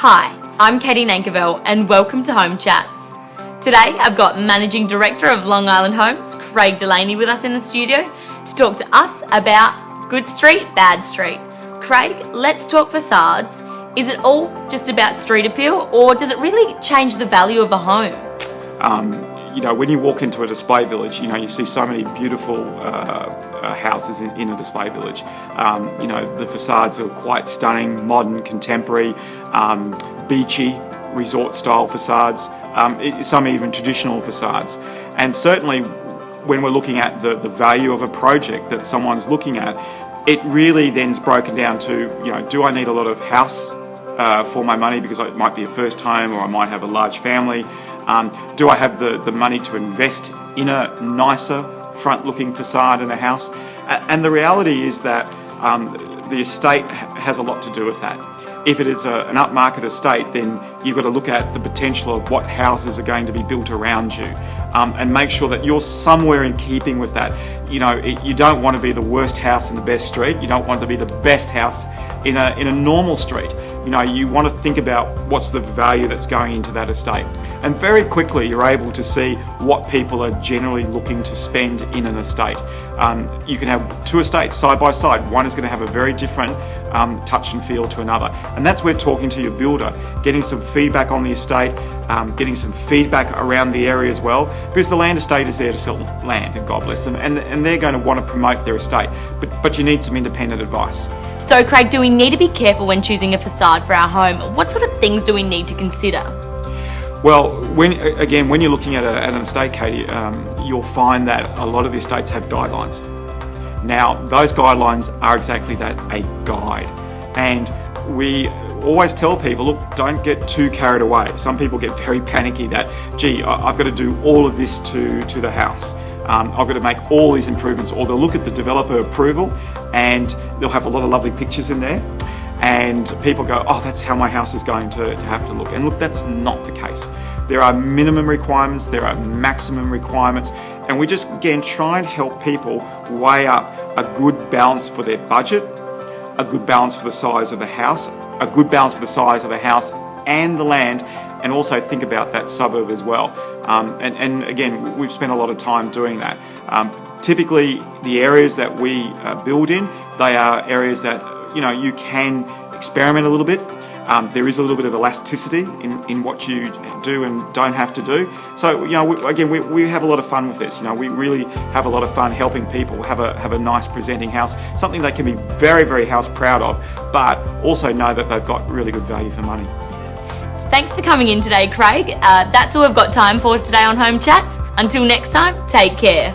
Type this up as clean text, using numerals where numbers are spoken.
Hi, I'm Katie Nankerville and welcome to Home Chats. Today I've got Managing Director of Long Island Homes, Craig Delaney, with us in the studio to talk to us about good street, bad street. Craig, let's talk facades. Is it all just about street appeal, or does it really change the value of a home? When you walk into a display village, you see so many beautiful houses in a display village. The facades are quite stunning, modern, contemporary, beachy, resort-style facades, some even traditional facades. And certainly, when we're looking at the value of a project that someone's looking at, it really then is broken down to, do I need a lot of house for my money because it might be a first home, or I might have a large family? Do I have the money to invest in a nicer front-looking facade in a house? And the reality is that the estate has a lot to do with that. If it is an upmarket estate, then you've got to look at the potential of what houses are going to be built around you, and make sure that you're somewhere in keeping with that. You don't want to be the worst house in the best street. You don't want to be the best house in a normal street. You want to think about what's the value that's going into that estate. And very quickly you're able to see what people are generally looking to spend in an estate. You can have two estates side by side. One is going to have a very different touch and feel to another. And that's where talking to your builder, getting some feedback on the estate, getting some feedback around the area as well, because the land estate is there to sell land, and God bless them, and they're going to want to promote their estate. But you need some independent advice. So Craig, do we need to be careful when choosing a facade for our home? What sort of things do we need to consider? Well, when you're looking at an estate, Katie, you'll find that a lot of the estates have guidelines. Now, those guidelines are exactly that, a guide. And we always tell people, look, don't get too carried away. Some people get very panicky that, I've got to do all of this to the house. I've got to make all these improvements. Or they'll look at the developer approval and they'll have a lot of lovely pictures in there. And people go, oh, that's how my house is going to have to look. And look, that's not the case. There are minimum requirements, there are maximum requirements, and we just, again, try and help people weigh up a good balance for their budget, a good balance for the size of the house, a good balance for the size of the house and the land, and also think about that suburb as well. And again, we've spent a lot of time doing that. Typically, the areas that we build in, they are areas that you can experiment a little bit. There is a little bit of elasticity in what you do and don't have to do. So, we have a lot of fun with this. We really have a lot of fun helping people have a nice presenting house, something they can be very, very house proud of, but also know that they've got really good value for money. Thanks for coming in today, Craig. That's all we've got time for today on Home Chats. Until next time, take care.